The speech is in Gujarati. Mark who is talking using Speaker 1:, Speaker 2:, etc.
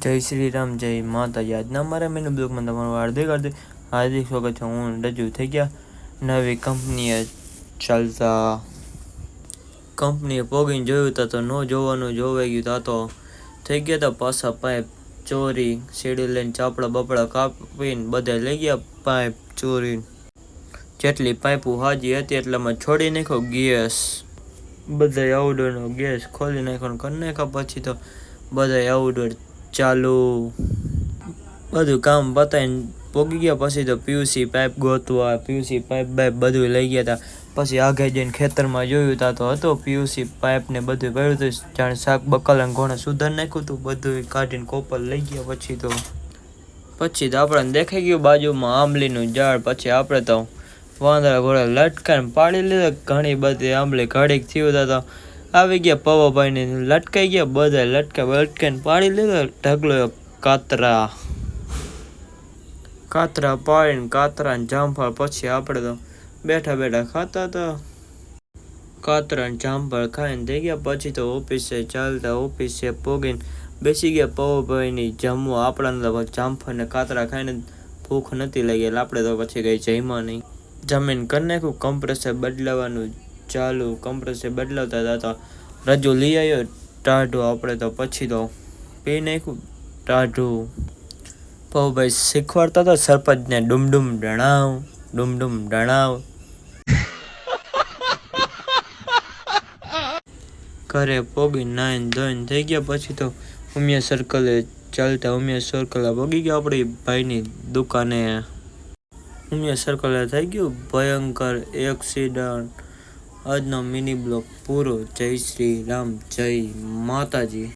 Speaker 1: જય શ્રી રામ, જય માતાજી। આજના મારા મેનુ બ્લોગમાં તમારું હાર્દિક સ્વાગત છે। હું રજૂ થઈ ગયા નવી કંપનીએ ચાલતા કંપનીએ પોગીને જોયું તો ન જોવાનું જોવાઈ ગયું તા તો થઈ ગયા તા પાછા પાઇપ ચોરી। સીડી લઈને ચાપડા બપડા કાપીને બધા લઈ ગયા પાઇપ ચોરી। જેટલી પાઇપો હાજી હતી એટલામાં છોડી નાખ્યો ગેસ। બધા આઉટડોરનો ગેસ ખોલી નાખ્યો કરી નાખ્યા। પછી તો બધા આઉટડોર ચાલુ બધું કામ પતાવીને પોગી ગયા। પછી તો પીયુસી પાઇપ ગોતવા પીયુસી પાઇપ બધું લઈ ગયા હતા। પછી આગે જઈને ખેતરમાં જોયું તા તો હતો પીયુસી પાઇપ ને બધું પડ્યું હતું। જાણે શાક બકાલા ઘોણે સુધાર નાખ્યું હતું બધું કાઢીને કોપર લઈ ગયા। પછી તો આપણને દેખાઈ ગયું બાજુમાં આંબલીનું ઝાડ। પછી આપણે તો વાંદરા ઘોડા લટકાઈને પાડી લીધા। ઘણી બધી આંબલી ઘડીક થયું તો આવી ગયા પવાભાઈ ને લટકાઈ ગયા। બધા લટકાઈને પાડી લીધા। ઢગલો કાતરા પાડીને કાતરા ને જામફળ। પછી આપણે તો બેઠા ખાતા હતા। કાતરા ને જામફળ ખાઈને થઈ ગયા। પછી તો ઓફિસે ચાલતા ઓફિસે પોગીને બેસી ગયા પવાભાઈ ની જમવા। આપણાને તો જામફળ ને કાતરા ખાઈને ભૂખ નથી લાગી એટલે આપણે તો પછી કઈ જમ્યા નહીં। જમીન કરી નાખ્યું। કમ્પ્રેસર બદલાવાનું ચાલુ। કમ્પ્રેસર બદલાવતા હતા તો રજૂ લઈ આવ્યો ટાઢું। આપણે તો પછી તો પી નાખ્યું ટાઢું। પવાભાઈ શીખવાડતા હતા સરપંચને ડુમડુમ ડણાવ। ઘરે પોગી નાઈને ધોઈને થઈ ગયા। પછી તો ઉમિયા સર્કલે ચાલતા ઉમિયા સર્કલે પોગી ગયા આપણી ભાઈની દુકાને। ઉમિયા સર્કલે થઈ ગયું ભયંકર એક્સિડન્ટ। આજનો મિની બ્લોગ પૂરો। જય શ્રી રામ, જય માતાજી।